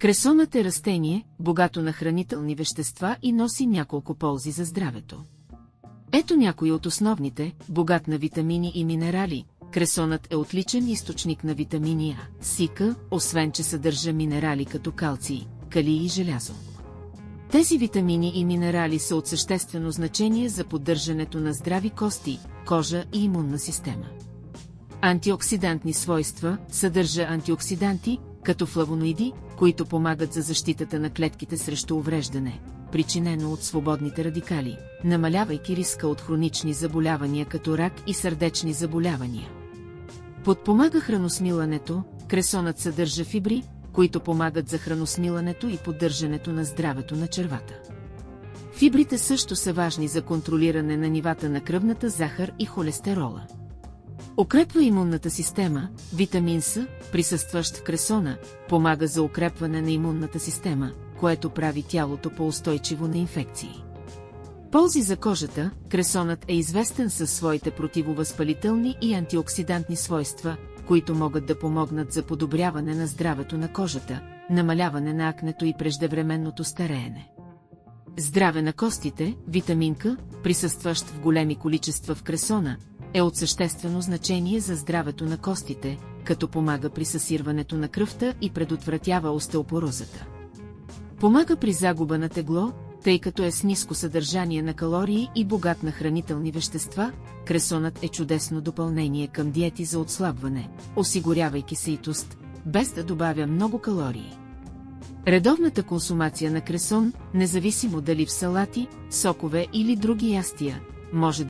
Кресонът е растение, богато на хранителни вещества и носи няколко ползи за здравето. Ето някои от основните, богат на витамини и минерали. Кресонът е отличен източник на витамини А, С и К, освен че съдържа минерали като калций, калий и желязо. Тези витамини и минерали са от съществено значение за поддържането на здрави кости, кожа и имунна система. Антиоксидантни свойства съдържа антиоксиданти, като флавоноиди, които помагат за защитата на клетките срещу увреждане, причинено от свободните радикали, намалявайки риска от хронични заболявания като рак и сърдечни заболявания. Подпомага храносмилането. Кресонът съдържа фибри, които помагат за храносмилането и поддържането на здравето на червата. Фибрите също са важни за контролиране на нивата на кръвната захар и холестерола. Укрепва имунната система. Витамин С, присъстващ в кресона, помага за укрепване на имунната система, което прави тялото по-устойчиво на инфекции. Ползи за кожата. Кресонът е известен със своите противовъзпалителни и антиоксидантни свойства, които могат да помогнат за подобряване на здравето на кожата, намаляване на акнето и преждевременното стареене. Здраве на костите. Витамин К, присъстващ в големи количества в кресона, е от съществено значение за здравето на костите, като помага при съсирването на кръвта и предотвратява остеопорозата. Помага при загуба на тегло, тъй като е с ниско съдържание на калории и богат на хранителни вещества. Кресонът е чудесно допълнение към диети за отслабване, осигурявайки ситост, без да добавя много калории. Редовната консумация на кресон, независимо дали в салати, сокове или други ястия, може